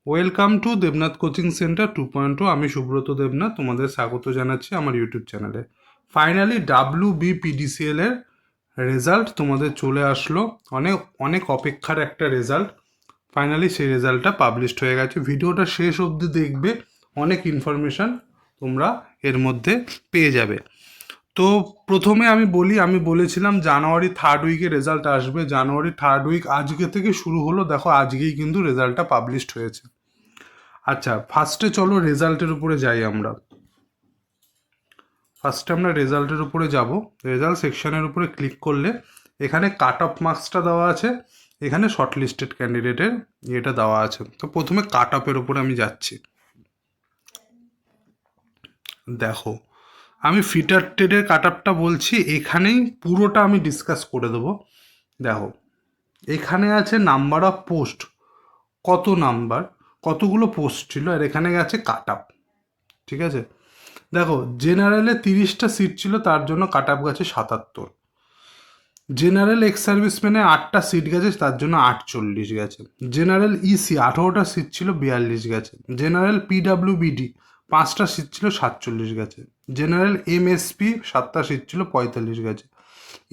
Welcome to Debnath coaching centre 2.0। আমি সুব্রত দেবনাথ তোমাদের স্বাগত জানাচ্ছি আমার ইউটিউব চ্যানেলে। ফাইনালি WBPDCL এর রেজাল্ট তোমাদের চলে আসলো। অনেক অনেক অপেক্ষার একটা রেজাল্ট। ফাইনালি সেই রেজাল্টটা পাবলিশড হয়ে গেছে। ভিডিওটা শেষ অবধি দেখবে, অনেক ইনফরমেশান তোমরা এর মধ্যে পেয়ে যাবে। তো প্রথমে আমি বলেছিলাম জানুয়ারি থার্ড উইকে রেজাল্ট আসবে। জানুয়ারি থার্ড উইক আজকে থেকে শুরু হলো, দেখো আজকেই কিন্তু রেজাল্টটা পাবলিশড হয়েছে। আচ্ছা, ফার্স্টে চলো রেজাল্টের উপরে যাই আমরা। ফার্স্টে আমরা রেজাল্টের উপরে যাব। রেজাল্ট সেকশনের উপরে ক্লিক করলে এখানে কাট অফ মার্কসটা দেওয়া আছে, এখানে শর্ট লিস্টেড ক্যান্ডিডেটের এটা দেওয়া আছে। তো প্রথমে কাট অফের উপরে আমি যাচ্ছি। দেখো, আমি ফিটার টেডের কাট অফটা বলছি, এখানেই পুরোটা আমি ডিসকাস করে দেবো। দেখো, এখানে আছে নাম্বার অফ পোস্ট, কত নাম্বার, কতগুলো পোস্ট ছিল, আর এখানে গেছে কাট অফ। ঠিক আছে, দেখো জেনারেলে 30টা সিট ছিল, তার জন্য কাট আপ গেছে 77। জেনারেল এক্স সার্ভিসম্যানে 8টা সিট গেছে, তার জন্য 48 গেছে। জেনারেল ইসি 18টা সিট ছিল, 42 গেছে। জেনারেল পিডাব্লিউবিডি 5টা সিট ছিল, 47 গেছে। জেনারেল এমএসপি 7টা সিট ছিল, 45 গেছে।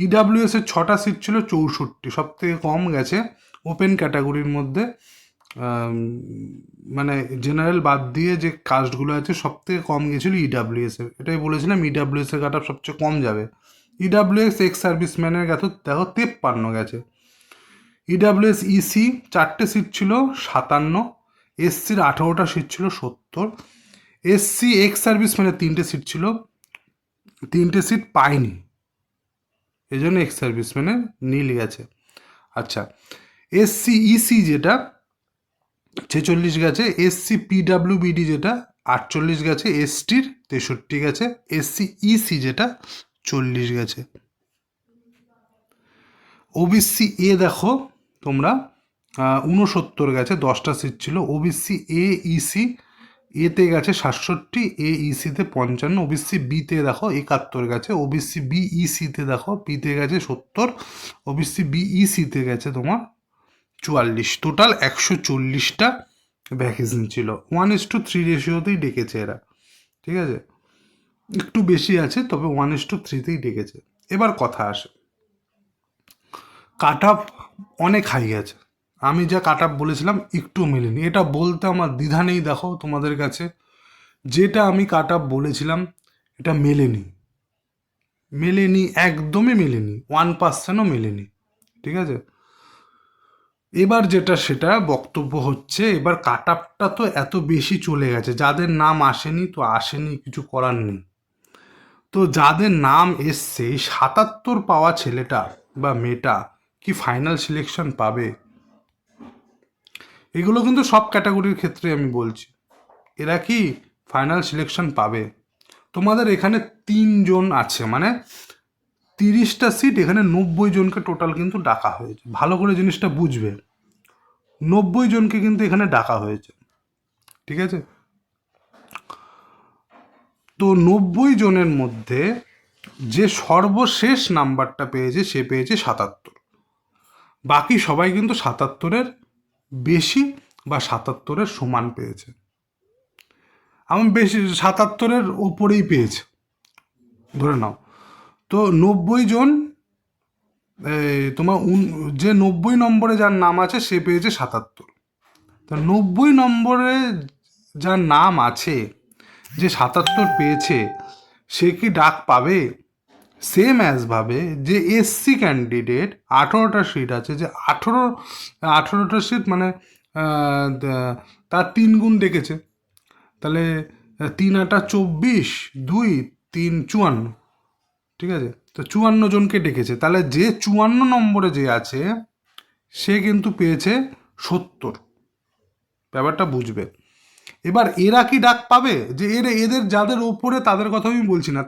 ইডাব্লিউএস এর 6টা সিট ছিল, 64। সব থেকে কম গেছে ওপেন ক্যাটাগরির মধ্যে, মানে জেনারেল বাদ দিয়ে যে কাস্টগুলো আছে সব থেকে কম গেছিলো ইডাব্লিউএস এর। এটাই বলেছিলাম ইডাব্লিউএস এর কাট অফ সবচেয়ে কম যাবে। ইডাব্লিউএস এক্স সার্ভিসম্যানের গেছে দেখো 53 গেছে। ইডাব্লিউএস ইসি 4টে সিট ছিল, 57। এসসির 18টা সিট ছিল, 70। এসসি এক্স সার্ভিসম্যানের 3টে সিট ছিল, 3টে সিট পায়নি, এই জন্য এক্স সার্ভিসম্যানের নীল গেছে। আচ্ছা, এসসি ইসি যেটা 46 গেছে। এসসি পিডাব্লিউবিডি যেটা 48 গেছে। এসটির 63 গেছে। এসসি ইসি যেটা 40 গেছে। ওবিসি এ দেখো তোমরা 69 গেছে, 10টা সিট ছিল। ওবিসি এ ইসি এতে গেছে 67, এ ইসিতে 55। ওবিসি বিতে দেখো 71 গেছে। ওবিসি বি ইসিতে দেখো বিতে গেছে 70। ওবিসি বি ইসিতে গেছে তোমার 44। টোটাল 140টা ভ্যাকেন্সি ছিল। 1:3 রেশিওতেই ডেকেছে এরা। ঠিক আছে, একটু বেশি আছে, তবে 1:3তেই ডেকেছে। এবার কথা আসে, কাট অফ অনেক হাই আছে। আমি যা কাট অফ বলেছিলাম একটু মেলেনি, এটা বলতে আমার দ্বিধা নেই। দেখো তোমাদের কাছে যেটা আমি কাট অফ বলেছিলাম এটা মেলেনি, মেলেনি, একদমই মেলেনি, 1%ও মেলেনি। ঠিক আছে, এবার যেটা সেটা বক্তব্য হচ্ছে, এবার কাট আপটা তো এত বেশি চলে গেছে, যাদের নাম আসেনি তো আসেনি, কিছু করার নেই। তো যাদের নাম এসছে, 77 পাওয়া ছেলেটা বা মেয়েটা কি ফাইনাল সিলেকশন পাবে? এগুলো কিন্তু সব ক্যাটাগরির ক্ষেত্রে আমি বলছি, এরা কি ফাইনাল সিলেকশন পাবে? তোমাদের এখানে 3 জন আছে, মানে 30টা সিট, এখানে 90 জনকে টোটাল কিন্তু ডাকা হয়েছে। ভালো করে জিনিসটা বুঝবে, 90 জনকে কিন্তু এখানে ডাকা হয়েছে। ঠিক আছে, তো 90 জনের মধ্যে যে সর্বশেষ নাম্বারটা পেয়েছে সে পেয়েছে 77। বাকি সবাই কিন্তু 77-এর বেশি বা 77-এর সমান পেয়েছে। আমি বেশি 77-এর ওপরেই পেয়েছে ধরে নাও। তো 90 জন, তোমার যে 90 নম্বরে যার নাম আছে সে পেয়েছে 77। তো 90 নম্বরে যার নাম আছে, যে 77 পেয়েছে, সে কি ডাক পাবে? সেম অ্যাজভাবে যে এসসি ক্যান্ডিডেট 18টা সিট আছে, যে 18টা সিট মানে তার 3 গুণ ডেকেছে, তাহলে 3 8 24, 2 3 54। ঠিক আছে, তো 54 জনকে ডেকেছে, তাহলে যে 54 নম্বরে যে আছে সে কিন্তু পেয়েছে 70। ব্যাপারটা বুঝবে। এবার এরা কি ডাক পাবে? যে এদের যাদের ওপরে, তাদের কথা আমি বলছি না,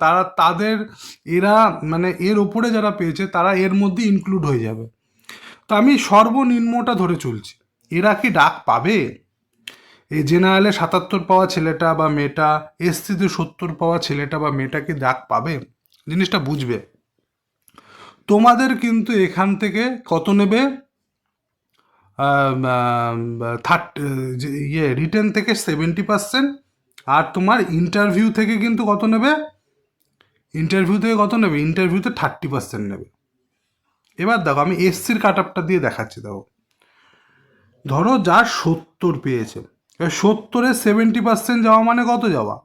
এরা মানে এর ওপরে যারা পেয়েছে তারা এর মধ্যে ইনক্লুড হয়ে যাবে। তো আমি সর্বনিম্নটা ধরে চলছি, এরা কি ডাক পাবে? এই জেনারেলে 77 পাওয়া ছেলেটা বা মেয়েটা, এসসিতে 70 পাওয়া ছেলেটা বা মেয়েটা কি ডাক পাবে? জিনিসটা বুঝবে। তোমাদের কিন্তু এখান থেকে কত নেবে? রিটেন থেকে 70%, আর তোমার ইন্টারভিউ থেকে কিন্তু কত নেবে, ইন্টারভিউতে 30% নেবে। এবার দেখো আমি এসসির কাট আপটা দিয়ে দেখাচ্ছি। দেখো ধরো যার 70 পেয়েছে, 70-এ 70% যাওয়া মানে কত যাওয়া,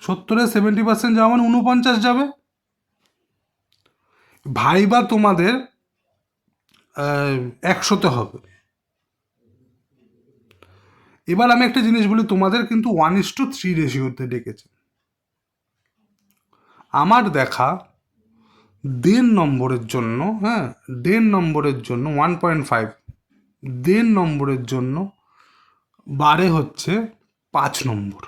70-এ 70% যাওয়া মানে 49 যাবে। ভাইবা তোমাদের 100-তে হবে। এবার আমি একটা জিনিস বলি, তোমাদের কিন্তু 1:3 রেশিওতে ডেকেছে। আমার দেখা 1.5 নম্বরের জন্য, 1.5 নম্বরের জন্য 1.5, 1.5 নম্বরের জন্য বারে হচ্ছে 5 নম্বর।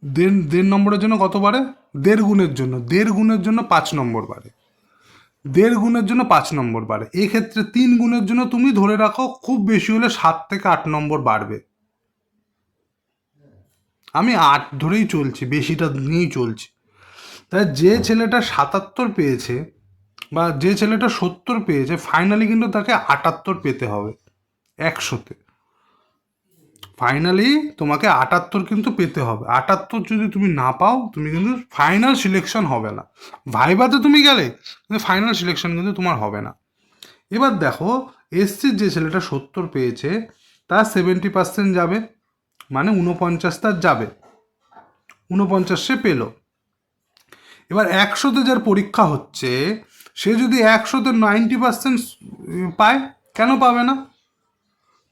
1.5 নম্বরের জন্য কত বারে, 1.5 গুণের জন্য, 1.5 গুণের জন্য 5 নম্বর বারে, 1.5 গুণের জন্য 5 নম্বর বাড়ে। এক্ষেত্রে 3 গুণের জন্য তুমি ধরে রাখো খুব বেশি হলে 7 থেকে 8 নম্বর বাড়বে। আমি 8 ধরেই চলছি, বেশিটা নিয়েই চলছি। তাই যে ছেলেটা 77 পেয়েছে বা যে ছেলেটা 70 পেয়েছে, ফাইনালি কিন্তু তাকে 78 পেতে হবে 100-তে। ফাইনালি তোমাকে 78 কিন্তু পেতে হবে। 78 যদি তুমি না পাও, তুমি কিন্তু ফাইনাল সিলেকশন হবে না। ভাইভাতে তুমি গেলে কিন্তু ফাইনাল সিলেকশন কিন্তু তোমার হবে না। এবার দেখো এসসির যে ছেলেটা 70 পেয়েছে তার 70% যাবে, মানে 49 তার যাবে, 49 সে পেল। এবার 100-তে যার পরীক্ষা হচ্ছে, সে যদি 100-তে 90% পায়, কেন পাবে না?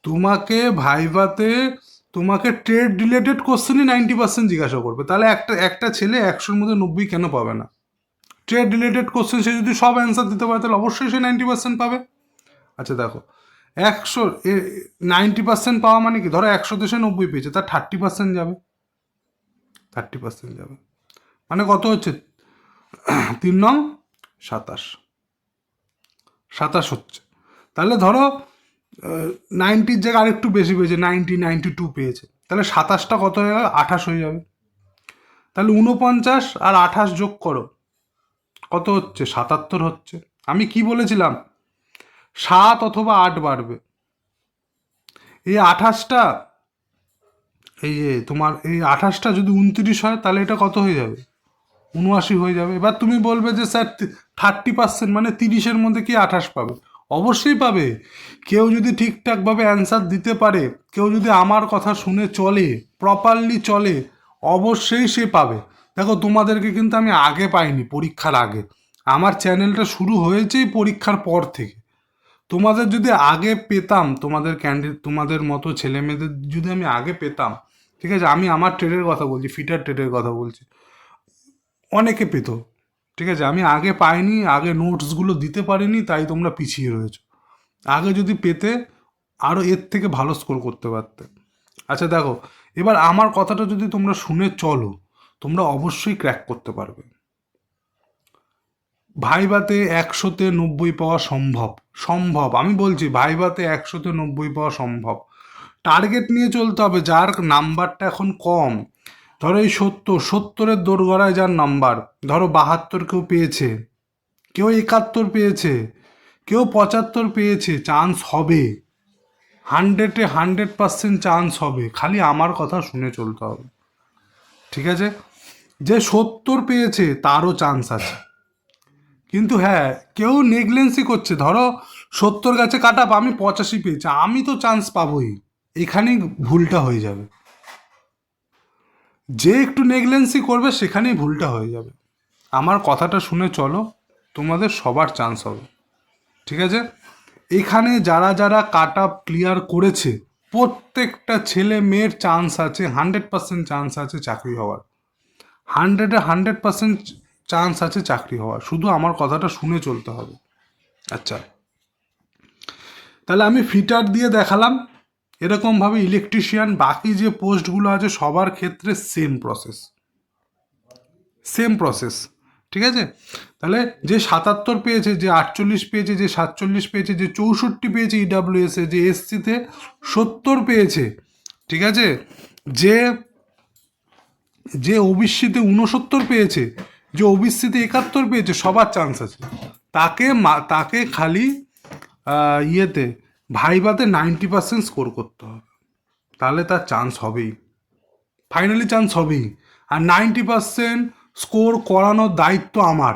তোমাকে ভাইভাতে তোমাকে ট্রেড রিলেটেড কোশ্চেনই 90% জিজ্ঞাসা করবে, তাহলে একটা ছেলে 100-র মধ্যে 90 কেন পাবে না? ট্রেড রিলেটেড কোশ্চেন সে যদি সব অ্যান্সার দিতে পারে, তাহলে অবশ্যই সে 90% পাবে। আচ্ছা দেখো 90% পাওয়া মানে কি, ধরো 100-তে সে 90 পেয়েছে, তার 30% যাবে, 30% যাবে মানে কত হচ্ছে, 3 নং 27, 27 হচ্ছে। তাহলে ধরো 90-র জায়গায় আরেকটু বেশি পেয়েছে, 92 পেয়েছে, তাহলে 27টা কত হয়ে যাবে, 28 হয়ে যাবে। তাহলে 49 আর 28 যোগ করো, কত হচ্ছে, 77 হচ্ছে। আমি কি বলেছিলাম, 7 অথবা 8 বাড়বে। এই 28টা, এই যে তোমার এই 28টা যদি 29 হয়, তাহলে এটা কত হয়ে যাবে, 79 হয়ে যাবে। এবার তুমি বলবে যে স্যার 30% মানে 30-এর মধ্যে কি 28 পাবে? অবশ্যই পাবে। কেউ যদি ঠিকঠাকভাবে অ্যান্সার দিতে পারে, কেউ যদি আমার কথা শুনে চলে, প্রপারলি চলে, অবশ্যই সে পাবে। দেখো তোমাদেরকে কিন্তু আমি আগে পাইনি, পরীক্ষার আগে। আমার চ্যানেলটা শুরু হয়েছেই পরীক্ষার পর থেকে। তোমাদের যদি আগে পেতাম, তোমাদের মতো ছেলে মেয়েদের যদি আমি আগে পেতাম, ঠিক আছে, আমি আমার ট্রেডের কথা বলছি, ফিটার ট্রেডের কথা বলছি, অনেকে পেত, ঠিক আছে। আমি আগে পাইনি, আগে নোটসগুলো দিতে পারিনি, তাই তোমরা পিছিয়ে রয়েছো। আগে যদি পেতে, আরও এর থেকে ভালো স্কোর করতে পারতে। আচ্ছা দেখো, এবার আমার কথাটা যদি তোমরা শুনে চলো, তোমরা অবশ্যই ক্র্যাক করতে পারবে। ভাইভাতে 100-তে 90 পাওয়া সম্ভব, সম্ভব। আমি বলছি ভাইভাতে 100-তে 90 পাওয়া সম্ভব। টার্গেট নিয়ে চলতে হবে। যার নাম্বারটা এখন কম, ধরো এই 70-এর দোরগড়ায় যার নাম্বার, ধরো 72 কেউ পেয়েছে, কেউ 71 পেয়েছে, কেউ 75 পেয়েছে, চান্স হবে। 100-এ 100% চান্স হবে, খালি আমার কথা শুনে চলতে হবে, ঠিক আছে। যে 70 পেয়েছে তারও চান্স আছে, কিন্তু হ্যাঁ কেউ নেগলেন্সি করছে। ধরো 70 গাছে কাটা, আমি 85 পেয়েছি, আমি তো চান্স পাবোই, এখানেই ভুলটা হয়ে যাবে। যে একটু নেগলেন্সি করবে সেখানেই ভুলটা হয়ে যাবে। আমার কথাটা শুনে চলো, তোমাদের সবার চান্স হবে, ঠিক আছে। এখানে যারা যারা কাট আপ ক্লিয়ার করেছে, প্রত্যেকটা ছেলে মেয়ের চান্স আছে, 100% চান্স আছে চাকরি হওয়ার, 100-এ 100% চান্স আছে চাকরি হওয়ার। শুধু আমার কথাটা শুনে চলতে হবে। আচ্ছা, তাহলে আমি ফিটার দিয়ে দেখালাম, এরকমভাবে ইলেকট্রিশিয়ান, বাকি যে পোস্টগুলো আছে সবার ক্ষেত্রে সেম প্রসেস, সেম প্রসেস, ঠিক আছে। তাহলে যে 77 পেয়েছে, যে 48 পেয়েছে, যে 47 পেয়েছে, যে 64 পেয়েছে ইডাব্লিউএসে, যে এসসিতে 70 পেয়েছে, ঠিক আছে, যে যে ওবিসিতে 69 পেয়েছে, যে ওবিসিতে 71 পেয়েছে, সবার চান্স আছে। তাকে খালি ইয়েতে ভাইভাতে 90% স্কোর করতে হবে, তাহলে তার চান্স হবেই, ফাইনালি চান্স হবেই। আর 90% স্কোর করানোর দায়িত্ব আমার,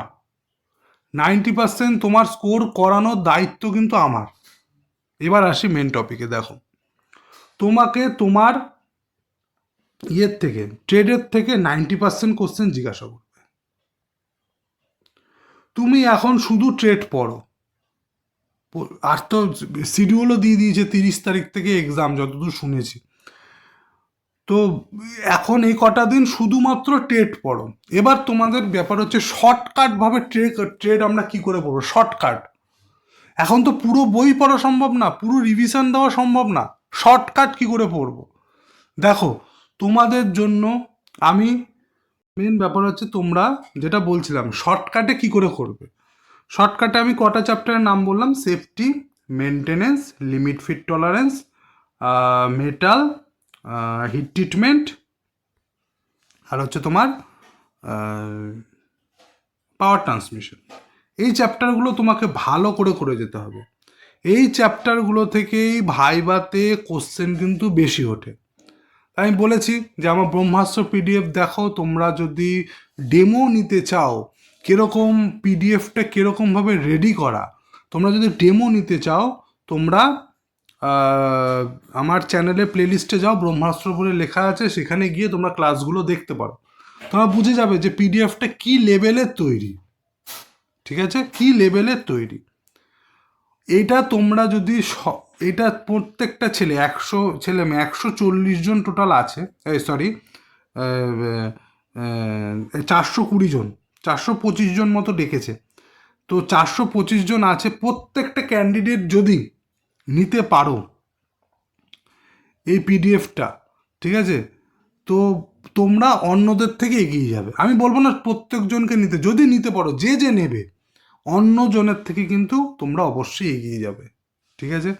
90% তোমার স্কোর করানোর দায়িত্ব কিন্তু আমার। এবার আসি মেন টপিকে। দেখো, তোমাকে তোমার ইয়ের থেকে, ট্রেডের থেকে 90% কোশ্চেন জিজ্ঞাসা করবে। তুমি এখন শুধু ট্রেড পড়ো, আর তো শিডিউলও দিয়ে দিয়েছে 30 তারিখ থেকে এক্সাম, যতদূর শুনেছি। তো এখন এই কটা দিন শুধুমাত্র ট্রেড পড়ো। এবার তোমাদের ব্যাপার হচ্ছে শর্টকাটভাবে ট্রেড আমরা কি করে পড়বো, শর্টকাট। এখন তো পুরো বই পড়া সম্ভব না, পুরো রিভিশন দেওয়া সম্ভব না, শর্টকাট কি করে পড়বো। দেখো, তোমাদের জন্য আমি, মেন ব্যাপার হচ্ছে তোমরা যেটা বলছিলাম শর্টকাটে কি করে করবে। শর্টকাটে আমি কটা চ্যাপ্টারের নাম বললাম, safety, maintenance, limit fit tolerance, metal, heat treatment, আর হচ্ছে তোমার পাওয়ার ট্রান্সমিশন। এই চ্যাপ্টারগুলো তোমাকে ভালো করে করে যেতে হবে। এই চ্যাপ্টারগুলো থেকেই ভাইভাতে কোশ্চেন কিন্তু বেশি ওঠে। আমি বলেছি যে আমার ব্রহ্মাস্ত্র পিডিএফ দেখো, তোমরা যদি ডেমো নিতে চাও কীরকম পিডিএফটা কীরকমভাবে রেডি করা, তোমরা যদি ডেমো নিতে চাও তোমরা আমার চ্যানেলে প্লেলিস্টে যাও, ব্রহ্মাস্ত্র বলে লেখা আছে, সেখানে গিয়ে তোমরা ক্লাসগুলো দেখতে পারো। তোমরা বুঝে যাবে যে পিডিএফটা কী লেভেলের তৈরি, ঠিক আছে, কী লেভেলের তৈরি। এটা তোমরা যদি এটা প্রত্যেকটা ছেলে 140 জন টোটাল আছে, সরি 420 জন, 425 জন মতো ডেকেছে। তো 425 জন আছে, প্রত্যেকটা ক্যান্ডিডেট যদি নিতে পারো এই পিডিএফটা, ঠিক আছে, তো তোমরা অন্যদের থেকে এগিয়ে যাবে। আমি বলবো না প্রত্যেকজনকে নিতে, যদি নিতে পারো, যে যে নেবে অন্য জনের থেকে কিন্তু তোমরা অবশ্যই এগিয়ে যাবে, ঠিক আছে।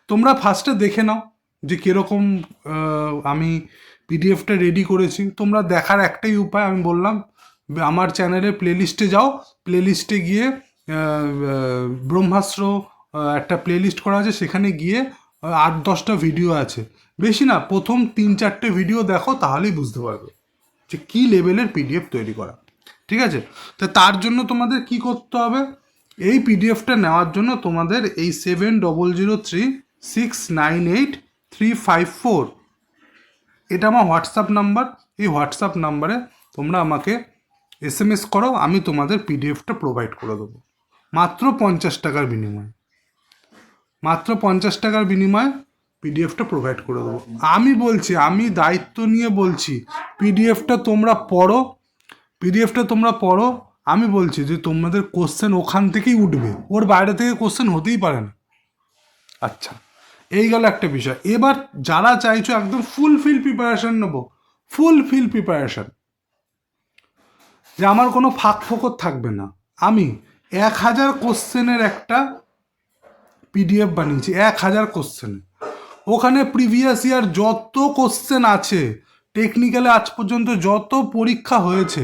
তোমরা ফার্স্টে দেখে নাও যে কীরকম আমি পিডিএফটা রেডি করেছি। তোমরা দেখার একটাই উপায়, আমি বললাম আমার চ্যানেলে প্লেলিস্টে যাও, প্লেলিস্টে গিয়ে ব্রহ্মাস্ত্র একটা প্লেলিস্ট করা আছে, সেখানে গিয়ে 8-10টা ভিডিও আছে, বেশি না, প্রথম 3-4টে ভিডিও দেখো, তাহলেই বুঝতে পারবে যে কী লেভেলের পিডিএফ তৈরি করা, ঠিক আছে। তো তার জন্য তোমাদের কি করতে হবে, এই পিডিএফটা নেওয়ার জন্য তোমাদের এই 7003698354 এটা আমার হোয়াটসঅ্যাপ নাম্বার। এই হোয়াটসঅ্যাপ নাম্বারে তোমরা আমাকে SMS করো, আমি তোমাদের পিডিএফটা প্রোভাইড করে দেবো মাত্র 50 টাকার বিনিময়ে, মাত্র 50 টাকার বিনিময়ে পিডিএফটা প্রোভাইড করে দেবো। আমি বলছি, আমি দায়িত্ব নিয়ে বলছি, পিডিএফটা তোমরা পড়ো, পিডিএফটা তোমরা পড়ো। আমি বলছি যে তোমাদের কোশ্চেন ওখান থেকেই উঠবে, ওর বাইরে থেকে কোশ্চেন হতেই পারে না। আচ্ছা, এই গেল একটা বিষয়। এবার যারা চাইছো একদম ফুলফিল প্রিপারেশন নেবো, ফুলফিল প্রিপারেশন, যে আমার কোনো ফাঁক ফোকর থাকবে না, আমি 1000 কোশ্চেনের একটা পিডিএফ বানিয়েছি, 1000 কোশ্চেনের। ওখানে প্রিভিয়াস ইয়ার যত কোশ্চেন আছে, টেকনিক্যালে আজ পর্যন্ত যত পরীক্ষা হয়েছে,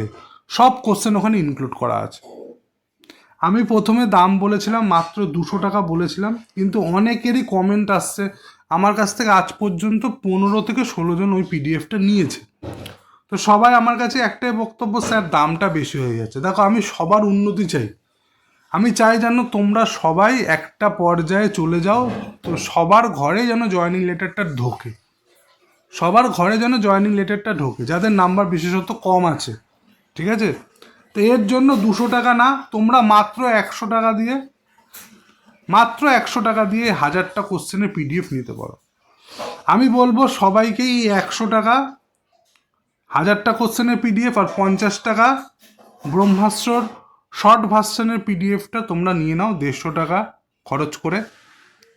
সব কোশ্চেন ওখানে ইনক্লুড করা আছে। আমি প্রথমে দাম বলেছিলাম মাত্র 200 টাকা বলেছিলাম, কিন্তু অনেকেরই কমেন্ট আসছে, আমার কাছ থেকে আজ পর্যন্ত 15 থেকে 16 জন ওই পিডিএফটা নিয়েছে। তো সবাই আমার কাছে একটাই বক্তব্য, স্যার দামটা বেশি হয়ে যাচ্ছে। দেখো, আমি সবার উন্নতি চাই, আমি চাই যেন তোমরা সবাই একটা পর্যায়ে চলে যাও, তো সবার ঘরে যেন জয়েনিং লেটারটা ঢোকে, সবার ঘরে যেন জয়েনিং লেটারটা ঢোকে, যাদের নাম্বার বিশেষত কম আছে, ঠিক আছে। তো এর জন্য 200 টাকা না, তোমরা মাত্র 100 টাকা দিয়ে, মাত্র 100 টাকা দিয়ে 1000টা কোশ্চেনের পিডিএফ নিতে পারো। আমি বলবো সবাইকেই 100 টাকা 1000টা কোশ্চেনের পিডিএফ, আর 50 টাকা ব্রহ্মাস্ত্রর শর্ট ভার্সনের পিডিএফটা তোমরা নিয়ে নাও 150 টাকা খরচ করে।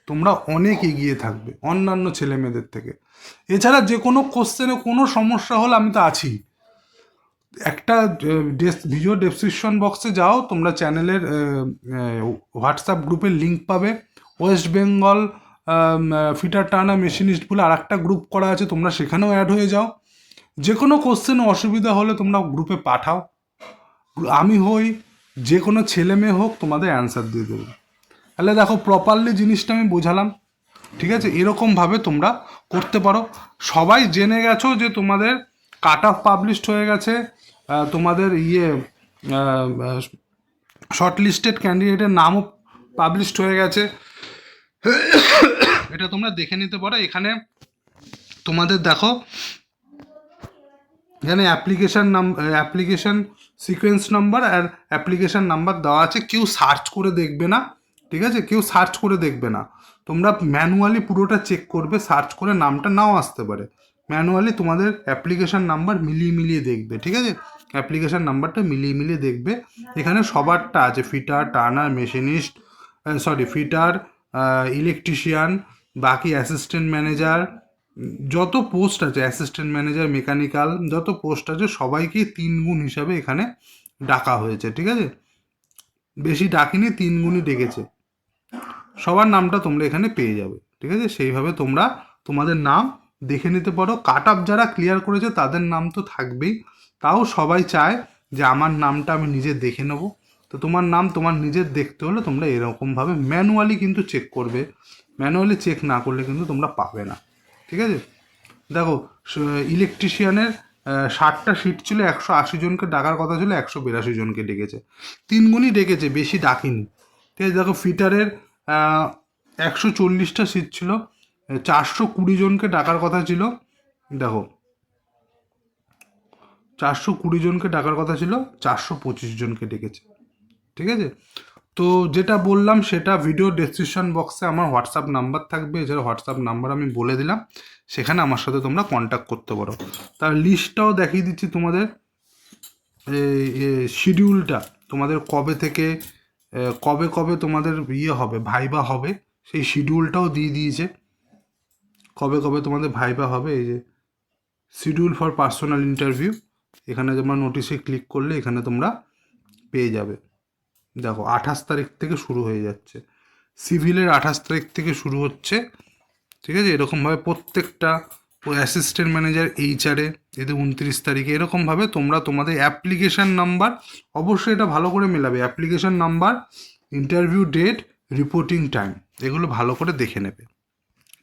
তোমরা অনেক এগিয়ে থাকবে অন্যান্য ছেলেমেয়েদের থেকে। এছাড়া যে কোনো কোশ্চেনে কোনো সমস্যা হলে আমি তো আছি। একটা ভিডিও ডেসক্রিপশন বক্সে যাও, তোমরা চ্যানেলের হোয়াটসঅ্যাপ গ্রুপের লিঙ্ক পাবে। West Bengal fitter turner machinist বলে আর একটা গ্রুপ করা আছে, তোমরা সেখানেও অ্যাড হয়ে যাও। যে কোনো কোশ্চেনে অসুবিধা হলে তোমরা গ্রুপে পাঠাও, আমি হই, যে কোনো ছেলে মেয়ে হোক, তোমাদের অ্যান্সার দিয়ে দেবো। তাহলে দেখো প্রপারলি জিনিসটা আমি বোঝালাম, ঠিক আছে? এরকমভাবে তোমরা করতে পারো। সবাই জেনে গেছো যে তোমাদের কাট অফ পাবলিশড হয়ে গেছে, তোমাদের শর্ট লিস্টেড ক্যান্ডিডেটের নামও পাবলিশড হয়ে গেছে, এটা তোমরা দেখে নিতে পারো। এখানে তোমাদের দেখো, এখানে অ্যাপ্লিকেশন সিকোয়েন্স নাম্বার আর অ্যাপ্লিকেশন নাম্বার দেওয়া আছে। কেউ সার্চ করে দেখবে না, ঠিক আছে? কেউ সার্চ করে দেখবে না, তোমরা ম্যানুয়ালি পুরোটা চেক করবে। সার্চ করে নামটা নাও আসতে পারে, ম্যানুয়ালি তোমাদের অ্যাপ্লিকেশন নাম্বার মিলিয়ে মিলিয়ে দেখবে, ঠিক আছে? অ্যাপ্লিকেশন নাম্বারটা মিলিয়ে মিলিয়ে দেখবে। এখানে সবারটা আছে, fitter, turner, machinist, fitter, electrician, বাকি অ্যাসিস্ট্যান্ট ম্যানেজার, যত পোস্ট আছে, অ্যাসিস্ট্যান্ট ম্যানেজার, মেকানিক্যাল, যত পোস্ট আছে সবাইকেই 3 গুণ হিসাবে এখানে ডাকা হয়েছে, ঠিক আছে? বেশি ডাকিনি, 3 গুণই ডেকেছে। সবার নামটা তোমরা এখানে পেয়ে যাবে, ঠিক আছে? সেইভাবে তোমরা তোমাদের নাম দেখে নিতে পারো। কাট আপ যারা ক্লিয়ার করেছে তাদের নাম তো থাকবেই, তাও সবাই চায় যে আমার নামটা আমি নিজে দেখে নেব। তো তোমার নাম তোমার নিজের দেখতে হলে তোমরা এরকমভাবে ম্যানুয়ালি কিন্তু চেক করবে। ম্যানুয়ালি চেক না করলে কিন্তু তোমরা পাবে না, ঠিক আছে? দেখো, ইলেকট্রিশিয়ানের 60টা সিট ছিল, 180 জনকে ডাকার কথা ছিল, 182 জনকে ডেকেছে। 3 গুণই ডেকেছে, বেশি ডাকিনি, ঠিক আছে? দেখো, ফিটারের 140টা সিট ছিল, 420 জনকে ডাকার কথা ছিল। দেখো, 420 জনকে ডাকার কথা ছিল, 425 জনকে ডেকেছে, ঠিক আছে? তো যেটা বললাম সেটা ভিডিও ডেসক্রিপশন বক্সে আমার হোয়াটসঅ্যাপ নাম্বার থাকবে, এছাড়া হোয়াটসঅ্যাপ নাম্বার আমি বলে দিলাম, সেখানে আমার সাথে তোমরা কন্ট্যাক্ট করতে পারো। তার লিস্টটাও দেখিয়ে দিচ্ছি তোমাদের, শিডিউলটা তোমাদের কবে থেকে কবে কবে তোমাদের হবে, ভাইবা হবে, সেই শিডিউলটাও দিয়ে দিয়েছে। কবে কবে তোমাদের ভাইবা হবে, এই যে শিডিউল ফর পার্সোনাল ইন্টারভিউ, এখানে তোমরা নোটিশে ক্লিক করলে এখানে তোমরা পেয়ে যাবে। দেখো, 28 তারিখ থেকে শুরু হয়ে যাচ্ছে, সিভিলের 28 তারিখ থেকে শুরু হচ্ছে, ঠিক আছে? এরকমভাবে প্রত্যেকটা অ্যাসিস্ট্যান্ট ম্যানেজার, এইচআরে এদের 29 তারিখে। এরকমভাবে তোমরা তোমাদের অ্যাপ্লিকেশান নাম্বার, অবশ্যই এটা ভালো করে মেলাবে, application number, interview date, reporting time, এগুলো ভালো করে দেখে নেবে,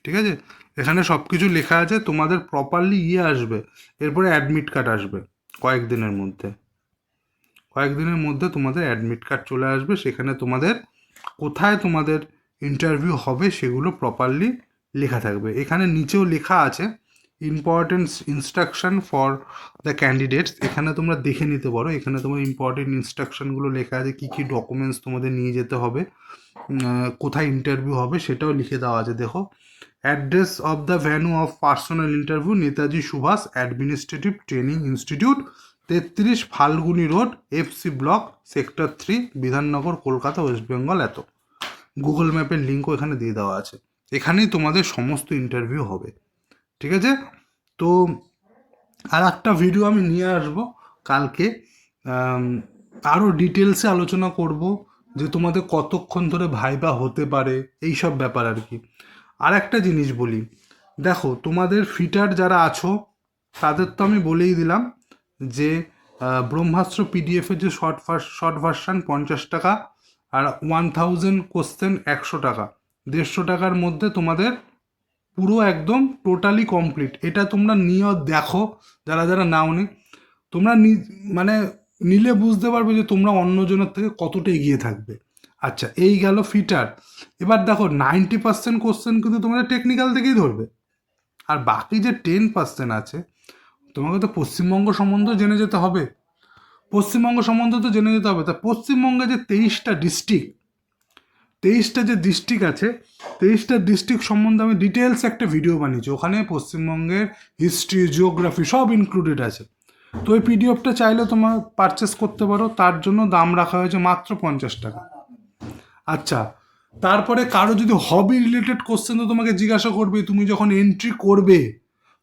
ঠিক আছে? এখানে সব কিছু লেখা আছে। তোমাদের প্রপারলি আসবে, এরপরে অ্যাডমিট কার্ড আসবে কয়েকদিনের মধ্যে তোমাদের অ্যাডমিট কার্ড চলে আসবে। সেখানে তোমাদের কোথায় তোমাদের ইন্টারভিউ হবে সেগুলো প্রপারলি লেখা থাকবে। এখানে নিচেও লেখা আছে important instruction for the candidates, এখানে তোমরা দেখে নিতে পারো। এখানে তোমার ইম্পর্টেন্ট ইনস্ট্রাকশনগুলো লেখা আছে, কী কী ডকুমেন্টস তোমাদের নিয়ে যেতে হবে, কোথায় ইন্টারভিউ হবে সেটাও লিখে দেওয়া আছে। দেখো, address of the venue of personal interview, Netaji Subhash administrative training institute, 33 Falguni road, FC block, sector 3, Bidhannagar, Kolkata, West Bengal, এত। গুগল ম্যাপের লিঙ্কও এখানে দিয়ে দেওয়া আছে। এখানেই তোমাদের সমস্ত ইন্টারভিউ হবে, ঠিক আছে? তো আর একটা ভিডিও আমি নিয়ে আসবো কালকে, আরও ডিটেলসে আলোচনা করব যে তোমাদের কতক্ষণ ধরে ভাইবা হতে পারে, এই সব ব্যাপার আর কি। আর একটা জিনিস বলি, দেখো, তোমাদের ফিটার যারা আছো তাদের তো আমি বলেই দিলাম যে ব্রহ্মাস্ত্র পিডিএফের যে শর্ট ভার্সান 50 টাকা, আর 1000 কোশ্চেন 100 টাকা, 150 টাকার মধ্যে তোমাদের পুরো একদম টোটালি কমপ্লিট। এটা তোমরা নিয়েও দেখো, যারা যারা নাওনি, তোমরা মানে নিলে বুঝতে পারবে যে তোমরা অন্যজনের থেকে কতটা এগিয়ে থাকবে। আচ্ছা, এই গেল ফিটার। এবার দেখো, 90% কোশ্চেন কিন্তু তোমাদের টেকনিক্যাল থেকেই ধরবে, আর বাকি যে 10% আছে, তোমাকে তো পশ্চিমবঙ্গ সম্বন্ধে জেনে যেতে হবে। তা পশ্চিমবঙ্গে যে 23টা যে ডিস্ট্রিক্ট আছে, 23টা ডিস্ট্রিক্ট সম্বন্ধে আমি ডিটেলস একটা ভিডিও বানিয়েছি। ওখানে পশ্চিমবঙ্গের হিস্ট্রি, জিওগ্রাফি সব ইনক্লুডেড আছে। তো এই পিডিএফটা চাইলে তোমার পারচেস করতে পারো, তার জন্য দাম রাখা হয়েছে মাত্র 50 টাকা। আচ্ছা, তারপরে কারো যদি হবি রিলেটেড কোশ্চেন তো তোমাকে জিজ্ঞাসা করবে, তুমি যখন এন্ট্রি করবে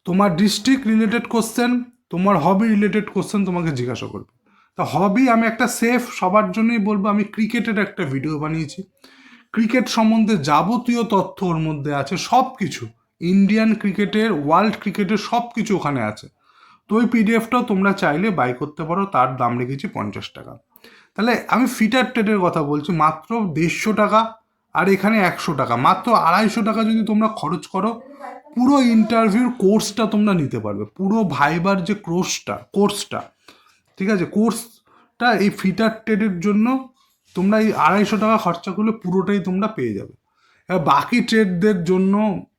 তোমার ডিস্ট্রিক্ট রিলেটেড কোশ্চেন, তোমার হবি রিলেটেড কোশ্চেন তোমাকে জিজ্ঞাসা করবে। তা হবি আমি একটা সেফ সবার জন্যই বলবো, আমি ক্রিকেটের একটা ভিডিও বানিয়েছি, ক্রিকেট সম্বন্ধে যাবতীয় তথ্য ওর মধ্যে আছে, সব কিছু, ইন্ডিয়ান ক্রিকেটের, ওয়ার্ল্ড ক্রিকেটের সব কিছু ওখানে আছে। তো ওই পিডিএফটাও তোমরা চাইলে বাই করতে পারো, তার দাম রেখেছি 50 টাকা। তাহলে আমি ফিটার টেটের কথা বলছি, মাত্র 150 টাকা আর এখানে 100 টাকা, মাত্র 250 টাকা যদি তোমরা খরচ করো পুরো ইন্টারভিউর কোর্সটা তোমরা নিতে পারবে। পুরো ভাইবার যে কোর্সটা ঠিক আছে, কোর্সটা এই ফিটার ট্রেডের জন্য তোমরা এই 250 টাকা খরচা করলে পুরোটাই তোমরা পেয়ে যাবে। এবার বাকি ট্রেডদের জন্য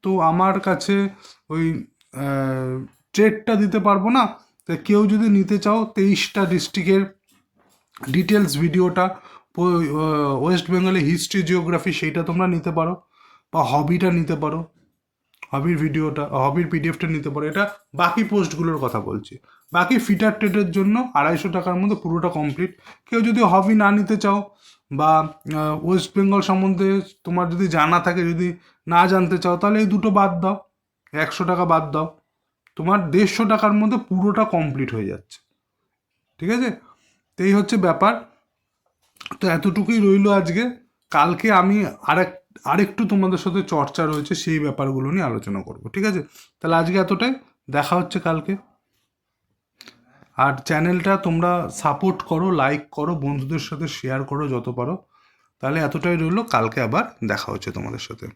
তো আমার কাছে ওই ট্রেডটা দিতে পারবো না। তাই কেউ যদি নিতে চাও 23টা ডিস্ট্রিক্টের ডিটেলস ভিডিওটা, ওয়েস্ট বেঙ্গলে হিস্ট্রি জিওগ্রাফি, সেইটা তোমরা নিতে পারো, বা হবিটা নিতে পারো, হবির ভিডিওটা, হবির পিডিএফটা নিতে পারো। এটা বাকি পোস্টগুলোর কথা বলছি। বাকি ফিটার ট্রেডের জন্য 250 টাকার মধ্যে পুরোটা কমপ্লিট। কেউ যদি হবি না নিতে চাও বা ওয়েস্ট বেঙ্গল সম্বন্ধে তোমার যদি জানা থাকে, যদি না জানতে চাও, তাহলে এই দুটো বাদ দাও, 100 টাকা বাদ দাও, তোমার 150 টাকার মধ্যে পুরোটা কমপ্লিট হয়ে যাচ্ছে। ঠিক আছে, তো এই হচ্ছে ব্যাপার। তো এতটুকুই রইলো আজকে। কালকে আমি আরেকটু তোমাদের সাথে চর্চা রয়েছে, সেই ব্যাপারগুলো নিয়ে আলোচনা করব। ঠিক আছে, তাহলে আজকে এতটাই, দেখা হচ্ছে কালকে। আর চ্যানেলটা তোমরা সাপোর্ট করো, লাইক করো, বন্ধুদের সাথে শেয়ার করো যত পারো। তাহলে এতটাই রইলো, কালকে আবার দেখা হচ্ছে তোমাদের সাথে।